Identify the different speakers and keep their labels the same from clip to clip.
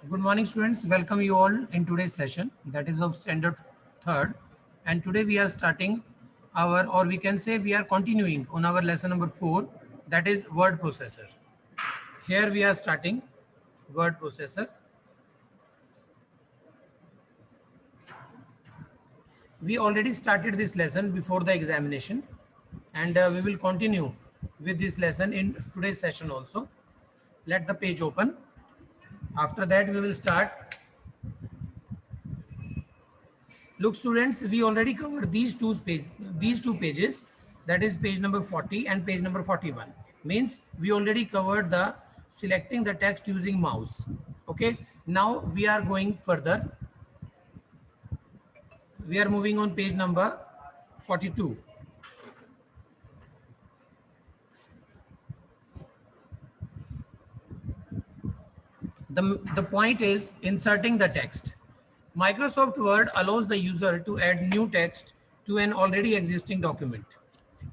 Speaker 1: Good morning, students. Welcome you all in today's session, that is of standard third. And today we are starting our, or we can say we are continuing on our lesson number 4, that is word processor. Here we are starting word processor. We already started this lesson before the examination, and we will continue with this lesson in today's session also. Let the page open. After that, we will start. Look, students, we already covered these two pages, that is page number 40 and page number 41. Means we already covered the selecting the text using mouse. Okay, now we are going further. We are moving on page number 42. The point is inserting the text. Microsoft Word allows the user to add new text to an already existing document,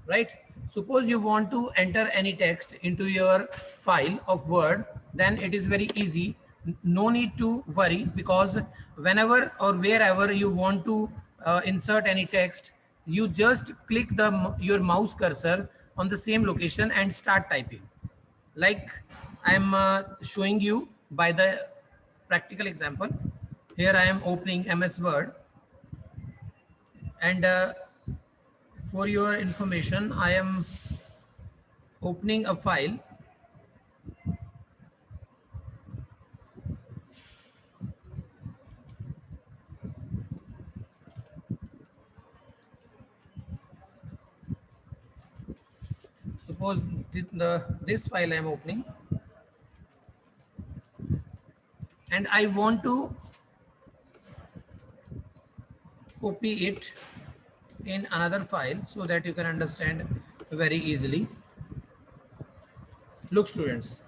Speaker 1: right? Suppose you want to enter any text into your file of Word, then it is very easy. No need to worry, because whenever or wherever you want to insert any text, you just click your mouse cursor on the same location and start typing. Like I'm showing you by the practical example. Here I am opening MS Word, and for your information, I am opening a file. Suppose this file I am opening, and I want to copy it in another file so that you can understand very easily. Look, students,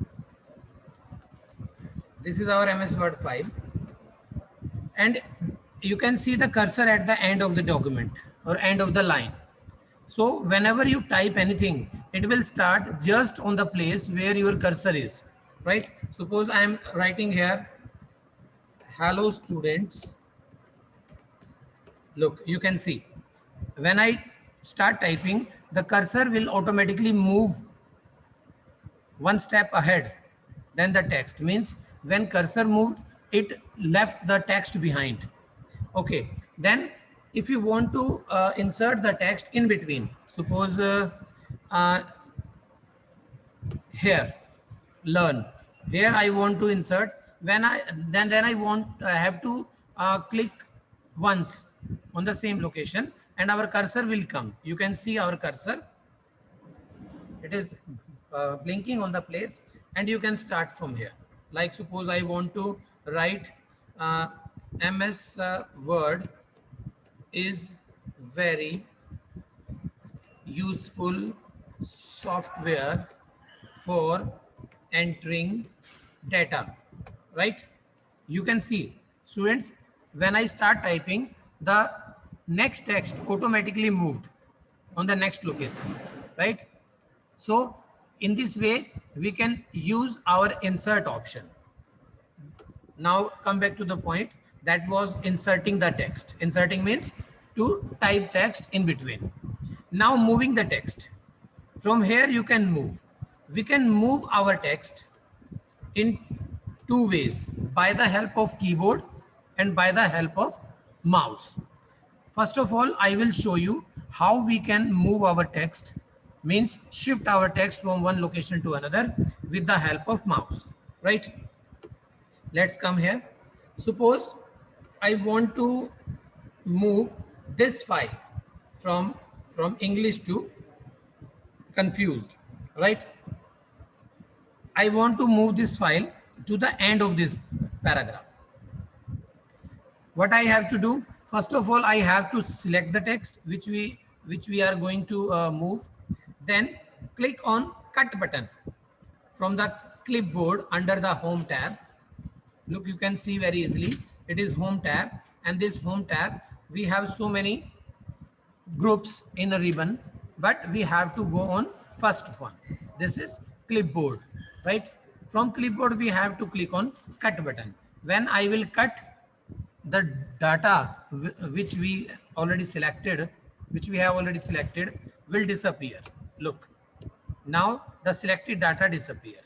Speaker 1: this is our MS Word file, and you can see the cursor at the end of the document or end of the line. So whenever you type anything, it will start just on the place where your cursor is, right? Suppose I am writing here, hello students. Look, you can see when I start typing, the cursor will automatically move one step ahead than the text. Means when cursor moved, it left the text behind. Okay, then if you want to insert the text in between, suppose uh, here learn, here I want to insert, when I then I want I have to click once on the same location, and our cursor will come. You can see our cursor, it is blinking on the place, and you can start from here. Like suppose I want to write uh, MS Word is very useful software for entering data, right? You can see, students, when I start typing, the next text automatically moved on the next location, right? So in this way, we can use our insert option. Now come back to the point, that was inserting the text. Inserting means to type text in between. Now moving the text. From here you can move. We can move our text in two ways, by the help of keyboard and by the help of mouse. First of all, I will show you how we can move our text, means shift our text from one location to another with the help of mouse, right? Let's come here. Suppose I want to move this file from English to confused, right? I want to move this file to the end of this paragraph. What I have to do, first of all, I have to select the text which we are going to move. Then click on cut button from the clipboard under the home tab. Look, you can see very easily, it is home tab, and this home tab, we have so many groups in a ribbon, but we have to go on first one. This is clipboard, right? From clipboard we have to click on cut button. When I will cut, the data which we already selected, which we have already selected, will disappear. Look, now the selected data disappear,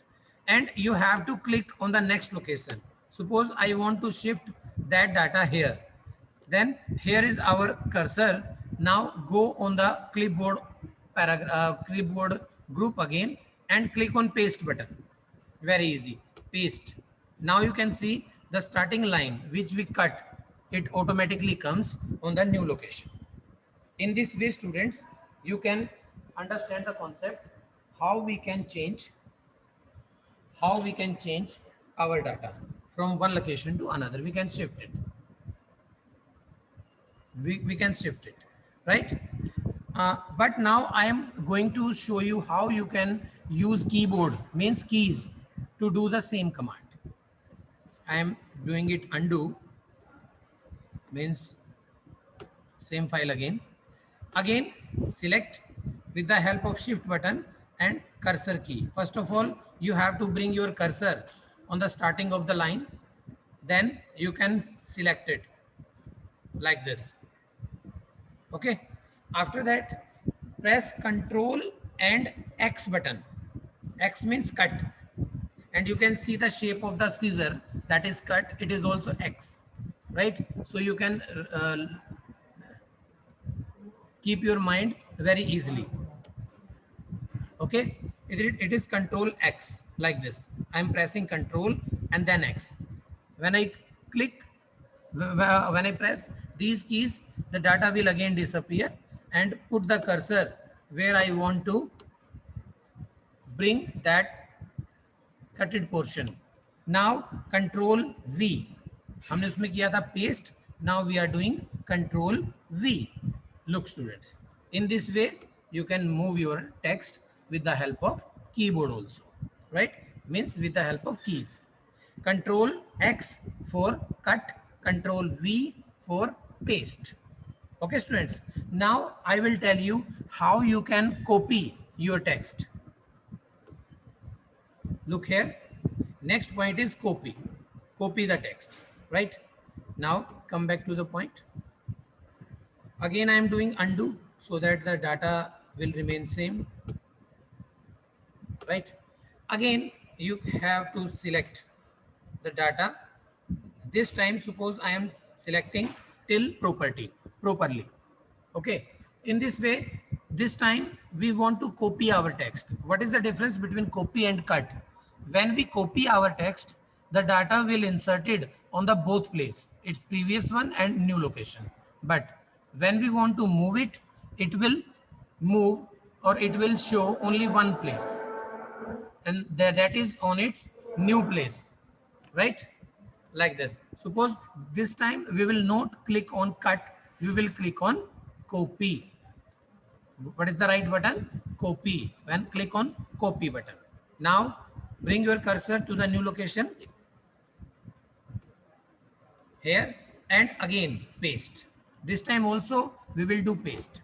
Speaker 1: and you have to click on the next location. Suppose I want to shift that data here, then here is our cursor. Now go on the clipboard clipboard group again and click on paste button. Very easy, paste. Now you can see the starting line which we cut, it automatically comes on the new location. In this way, students, you can understand the concept how we can change, our data from one location to another. We can shift it. We can shift it, right? But now I am going to show you how you can use keyboard, means keys, to do the same command. I am doing it undo, means same file again. Again, select with the help of shift button and cursor key. First of all, you have to bring your cursor on the starting of the line. Then you can select it like this. Okay. After that, press Control and X button. X means cut. And you can see the shape of the scissor that is cut. It is also X, right? So you can keep your mind very easily. Okay, it is Control X like this. I'm pressing Control and then X. When I click, when I press these keys, the data will again disappear, and put the cursor where I want to bring that cutted portion. Now Control V. हमने उसमें किया था paste. Now we are doing Control V. Look, students, in this way you can move your text with the help of keyboard also, right? Means with the help of keys. Control X for cut, Control V for paste. Okay, students. Now I will tell you how you can copy your text. Look here. Next point is copy. Copy the text, right? Now come back to the point. Again, I am doing undo so that the data will remain same, right? Again, you have to select the data. This time, suppose I am selecting till properly. Okay. In this way, this time we want to copy our text. What is the difference between copy and cut? When we copy our text, the data will inserted on the both place, its previous one and new location. But when we want to move it, it will move, or it will show only one place, and that is on its new place, right? Like this. Suppose this time we will not click on cut, we will click on copy. What is the right button? Copy. When click on copy button. Now bring your cursor to the new location here, and again paste. This time also we will do paste.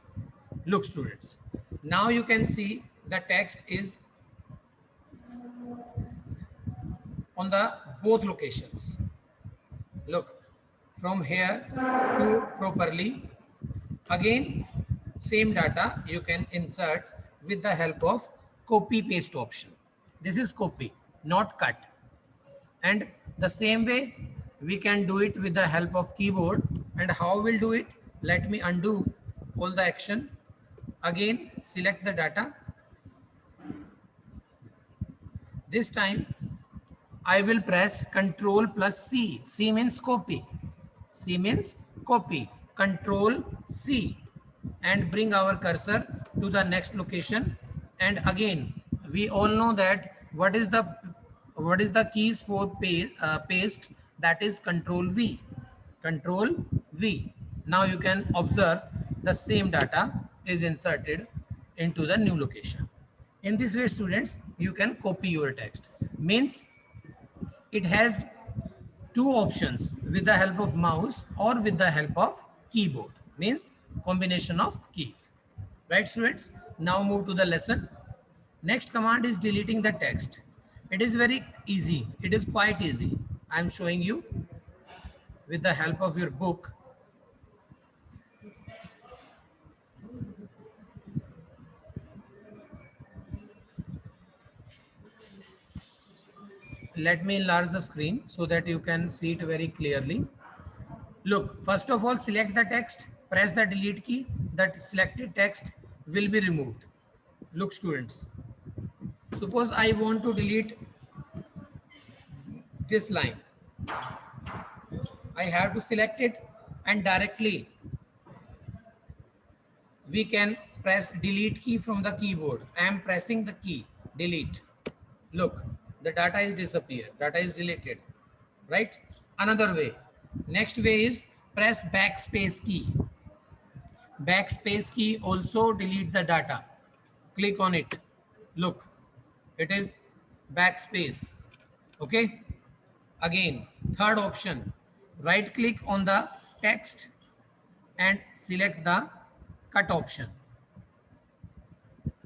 Speaker 1: Look, students, now you can see the text is on the both locations. Look, from here to properly. Again, same data you can insert with the help of copy paste option. This is copy, not cut. And the same way we can do it with the help of keyboard. And how we'll do it? Let me undo all the action. Again, select the data. This time I will press Control plus C. C means copy. C means copy. Control C, and bring our cursor to the next location. And again, we all know that what is the keys for paste? That is Control V. Control V. Now you can observe the same data is inserted into the new location. In this way, students, you can copy your text. Means it has two options, with the help of mouse or with the help of keyboard. Means combination of keys. Right, students? Now move to the lesson. Next command is deleting the text. It is very easy. It is quite easy. I am showing you with the help of your book, let me enlarge the screen so that you can see it very clearly. Look, first of all, select the text, press the delete key, that selected text will be removed. Look students, suppose I want to delete this line. I have to select it and directly we can press delete key from the keyboard. I am pressing the key, delete. Look, the data is disappeared, data is deleted, right? Another way, next way is press backspace key. Backspace key also delete the data. Click on it. Look, it is backspace. Okay. Again, third option, right click on the text and select the cut option,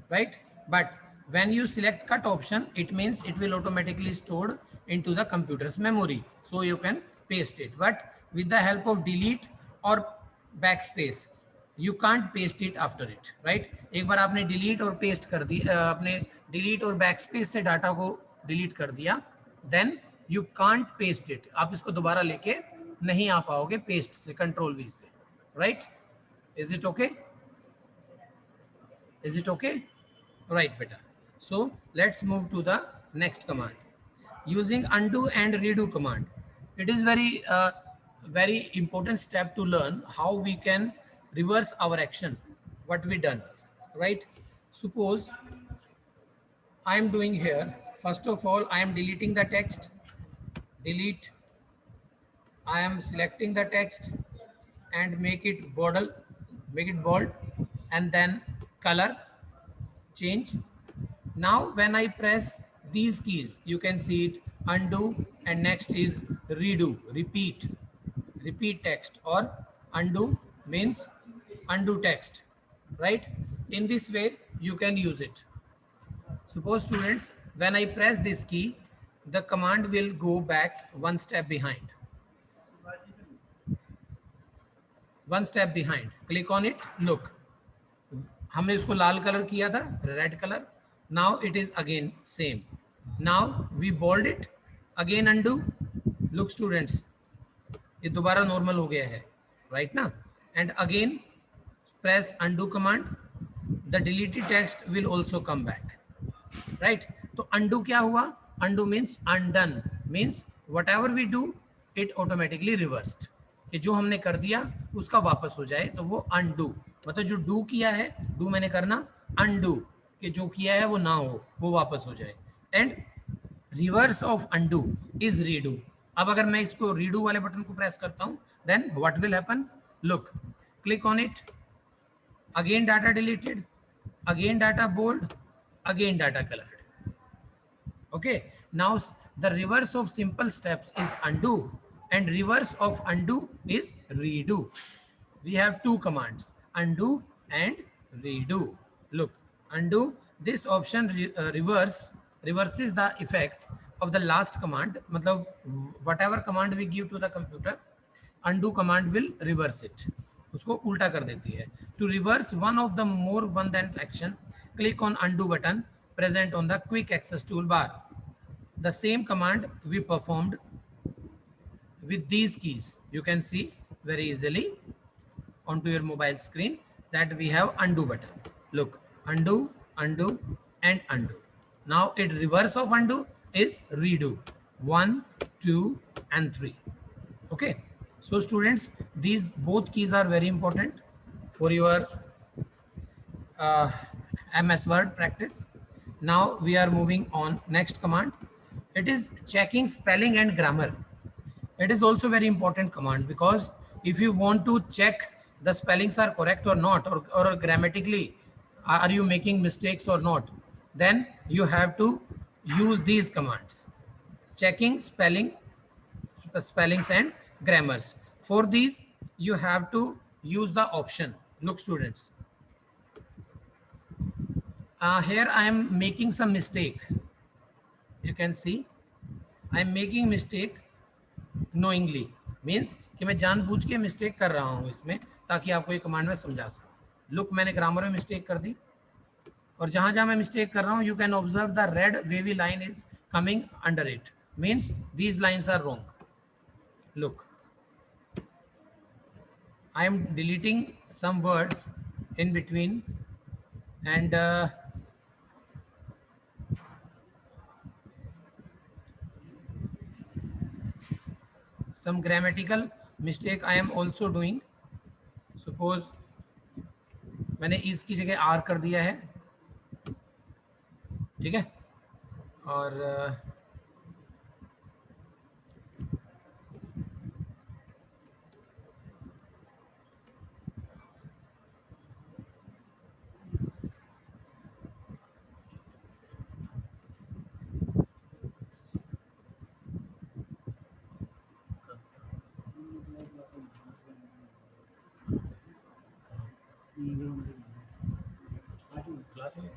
Speaker 1: right? But when you select cut option, it means it will automatically stored into the computer's memory, so you can paste it. But with the help of delete or backspace, you can't paste it after it, right? एक बार आपने delete और paste कर दी, आपने delete और backspace से data को delete कर दिया, then you can't paste it. आप इसको दोबारा लेके नहीं आ पाओगे paste से, control V से, right? Is it okay? Is it okay? Right, beta. So let's move to the next command. Using undo and redo command. It is very important step to learn how we can reverse our action, what we done, right? Suppose I am doing here, first of all, I am deleting the text, delete. I am selecting the text and make it bold, and then color change. Now when I press these keys, you can see it undo, and next is redo, repeat text, or undo means undo text, right? In this way you can use it. Suppose students, when I press this key, the command will go back one step behind. Click on it. Look, हमने इसको लाल colour किया था, red colour. Now it is again same. Now we bold it, again undo. Look students, ये दोबारा normal हो गया है, right ना? And again press undo command. The deleted text will also come back, right? तो undo क्या हुआ? Undo means undone, means whatever we do, it automatically reversed. कि जो हमने कर दिया उसका वापस हो जाए, तो वो undo. मतलब जो do किया है, do मैंने करना, undo कि जो किया है वो ना हो, वो वापस हो जाए. And reverse of undo is redo. अब अगर मैं इसको redo वाले बटन को प्रेस करता हूं, then what will happen? Look, click on it. Again data deleted, again data bold, again data colored. Okay, now the reverse of simple steps is undo, and reverse of undo is redo. We have two commands, undo and redo. Look, undo, this option reverses the effect of the last command. मतलब whatever command we give to the computer, undo command will reverse it. उसको उल्टा कर देती है. To reverse one of the more than action, click on undo button present on the quick access toolbar. The same command we performed with these keys. You can see very easily onto your mobile screen that we have undo button. Look, undo, undo, and undo. Now it reverse of undo is redo. 1, 2, and 3. Okay. So students, these both keys are very important for your MS Word practice. Now we are moving on next command. It is checking spelling and grammar. It is also very important command, because if you want to check the spellings are correct or not, or grammatically are you making mistakes or not, then you have to use these commands. Checking spellings and grammars. For these you have to use the option. Look students, here I am making some mistake. You can see I am making mistake knowingly, means कि कि मैं जानबूझ के mistake कर रहा हूँ इसमें, ताकि आपको ये कमांड में समझा सकूँ। लुक, मैंने ग्रामर में मिस्टेक कर दी, और जहां जहां मैं मिस्टेक कर रहा हूं, you can observe the red wavy line is coming under it, means these lines are wrong. Look, I am deleting some words in between, and some grammatical mistake I am also doing. Suppose मैंने is की जगह are कर दिया है, ठीक है, और class में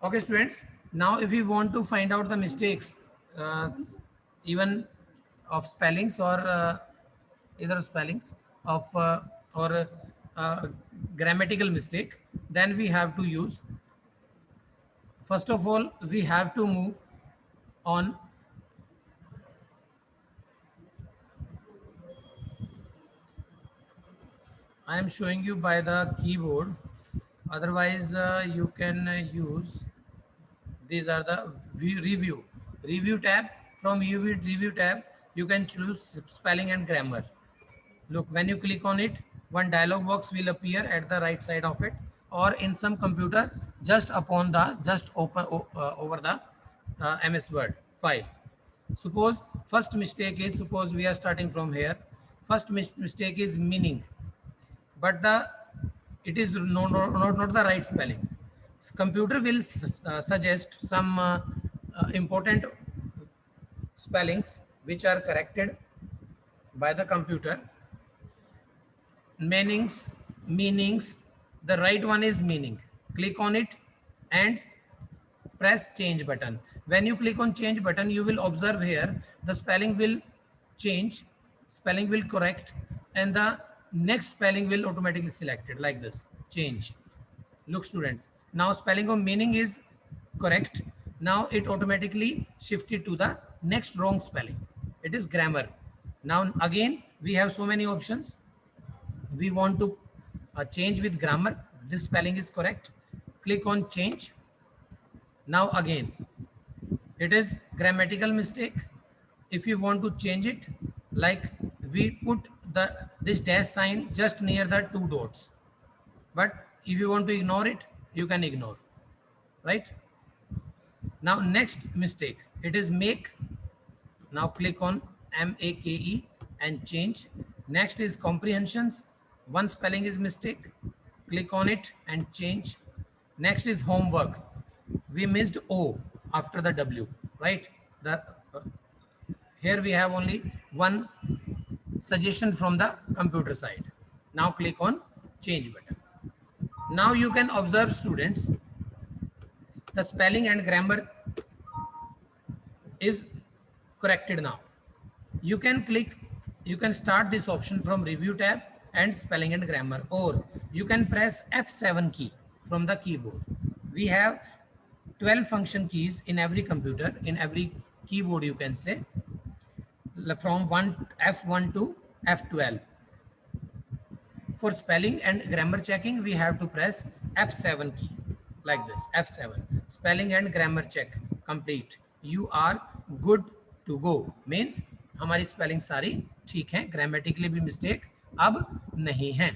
Speaker 1: okay students, now if you want to find out the mistakes, even of spellings or either spellings of or grammatical mistake, then we have to use, first of all we have to move on I am showing you by the keyboard, otherwise you can use, these are the review tab. From review tab you can choose spelling and grammar. Look, when you click on it, one dialog box will appear at the right side of it, or in some computer just upon the just open over the MS Word file. Suppose first mistake is, suppose we are starting from here, first mistake is meaning, but it is not the right spelling. Computer will suggest some important spellings which are corrected by the computer. Meanings, the right one is meaning. Click on it and press change button. When you click on change button, you will observe here the spelling will change, spelling will correct, and the next spelling will automatically selected like this, change. Look students, now spelling of meaning is correct. Now it automatically shifted to the next wrong spelling. It is grammar. Now again we have so many options. We want to change with grammar. This spelling is correct. Click on change. Now again, it is grammatical mistake. If you want to change it, like we put this dash sign just near the two dots. But if you want to ignore it, you can ignore, right? Now next mistake, it is make. Now click on MAKE and change. Next is comprehensions. One spelling is mistake. Click on it and change. Next is homework. We missed O after the W, right? Here we have only one suggestion from the computer side. Now click on change button. Now you can observe students, the spelling and grammar is corrected now. You can start this option from review tab and spelling and grammar, or you can press F7 key from the keyboard. We have 12 function keys in every computer, in every keyboard you can say, from F1 to F12. For spelling and grammar checking, we have to press F7 key like this, F7. Spelling and grammar check complete. You are good to go. Means हमारी spelling सारी ठीक है, grammatically भी mistake अब नहीं है,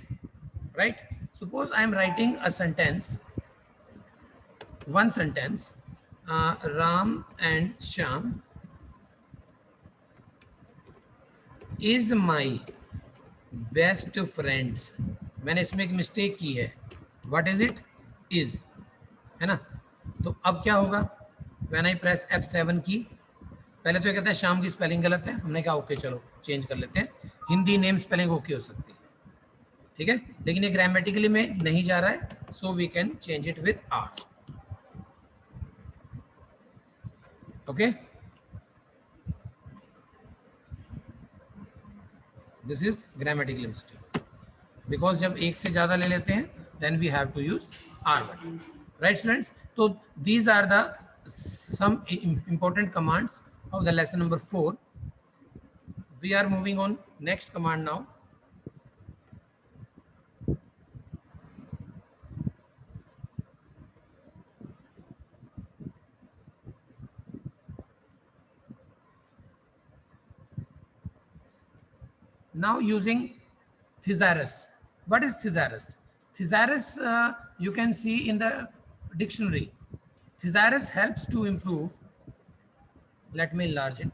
Speaker 1: right? Suppose I am writing a sentence, one sentence, Ram and Shyam is my best friends. मैंने इसमें एक मिस्टेक की है. What is it? इज, है ना? तो अब क्या होगा? व्हेन आई प्रेस F7 की, पहले तो ये कहता है शाम की स्पेलिंग गलत है. हमने कहा ओके चलो चेंज कर लेते हैं, हिंदी नेम स्पेलिंग ओके हो सकती है, ठीक है, लेकिन ये ग्रामेटिकली में नहीं जा रहा है, so we can change it with R. Okay, this is grammatical mistake, because जब एक से ज़्यादा ले लेते हैं then we have to use R button. Right, students? So these are the some important commands of the lesson number 4. We are moving on next command now. Now using thesaurus. What is thesaurus? Thesaurus, you can see in the dictionary. Thesaurus helps to improve, let me enlarge it.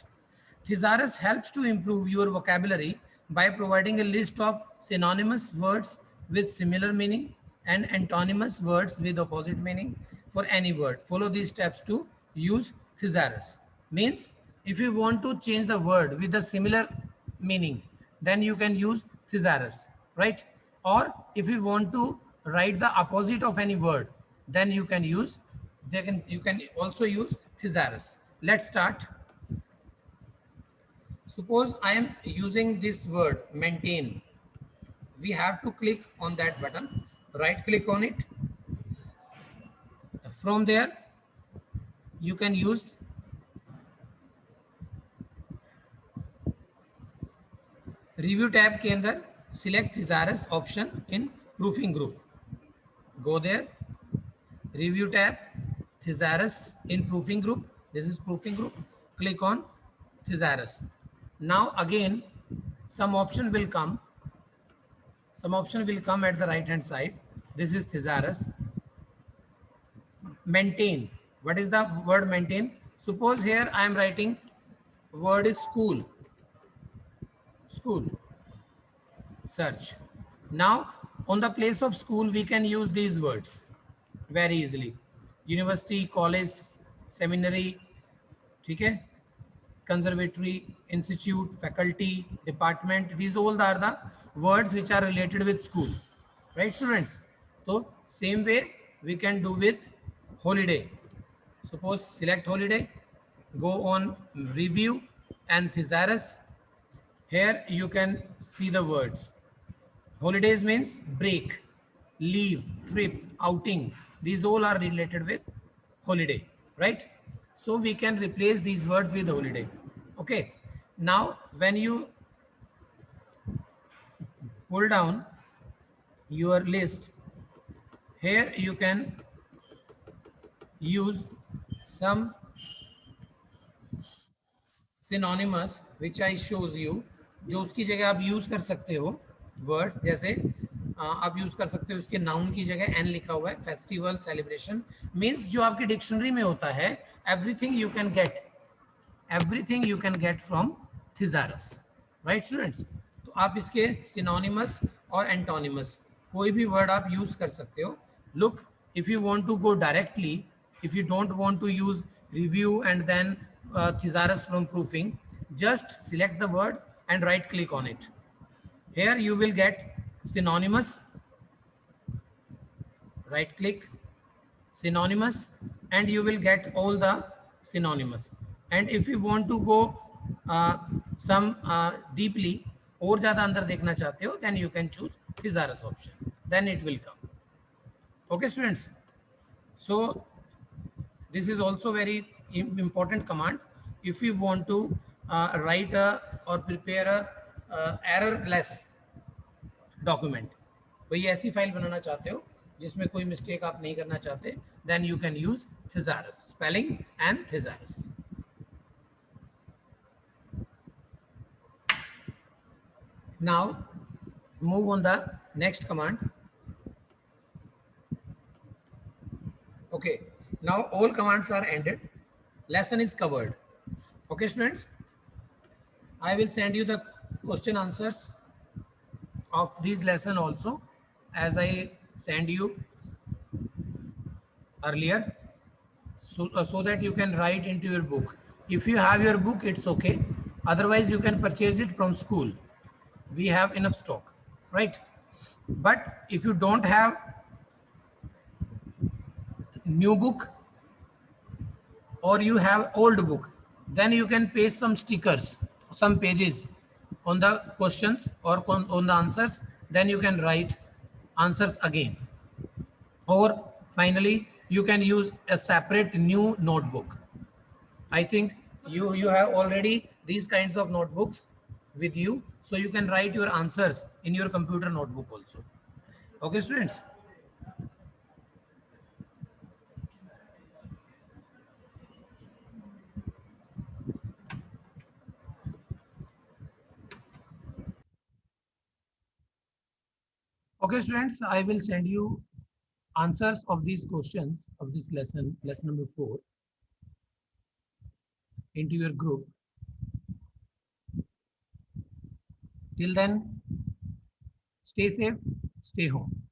Speaker 1: Thesaurus helps to improve your vocabulary by providing a list of synonymous words with similar meaning and antonymous words with opposite meaning for any word. Follow these steps to use thesaurus. Means if you want to change the word with a similar meaning, then you can use thesaurus, right? Or if you want to write the opposite of any word, then you can use, you can also use thesaurus. Let's start. Suppose I am using this word maintain. We have to click on that button, right click on it. From there, you can use review tab के अंदर select thesaurus option in proofing group. Go there, review tab, thesaurus in proofing group. This is proofing group. Click on thesaurus. Now again, some option will come. Some option will come at the right hand side. This is thesaurus. Maintain. What is the word maintain? Suppose here I am writing word is school. School. Search. Now on the place of school we can use these words very easily. University, college, seminary, ठीक है, conservatory, institute, faculty, department. These all are the words which are related with school, right, students? So same way we can do with holiday. Suppose select holiday, go on review and thesaurus. Here you can see the words. Holidays means break, leave, trip, outing. These all are related with holiday, right? So we can replace these words with holiday. Okay. Now when you pull down your list, here you can use some synonymous which I shows you, जो उसकी जगह आप use कर सकते हो words, जैसे आप use कर सकते हो उसके नाउन की जगह एन लिखा हुआ है. फेस्टिवल, सेलिब्रेशन मींस जो आपकी डिक्शनरी में होता है, everything you can get, everything you can get from thesaurus, right students? तो आप इसके सिनोनिमस और एंटोनिमस कोई भी वर्ड आप यूज कर सकते हो. Look, if you want to go directly, if you don't want to use review and then thesaurus from proofing, just select the word and right click on it. Here you will get synonymous, right click, synonymous, and you will get all the synonymous. And if you want to go some deeply, और ज़्यादा अंदर देखना चाहते हो, then you can choose thesaurus option, then it will come. Okay students, so this is also very important command if you want to write or prepare a errorless document. कोई ऐसी file बनाना चाहते हो जिसमें कोई मिस्टेक आप नहीं करना चाहते, then you can use thesaurus, spelling and thesaurus. Now move on the next command. Okay, now all commands are ended, lesson is covered. Okay students, I will send you the question answers of this lesson also, as I send you earlier, so that you can write into your book. If you have your book, it's okay, otherwise you can purchase it from school. We have enough stock, right? But if you don't have new book, or you have old book, then you can paste some stickers, some pages on the questions or on the answers. Then you can write answers again. Or finally, you can use a separate new notebook. I think you have already these kinds of notebooks with you, so you can write your answers in your computer notebook also. Okay, students. Okay, students, I will send you answers of these questions of this lesson number 4, into your group. Till then, stay safe, stay home.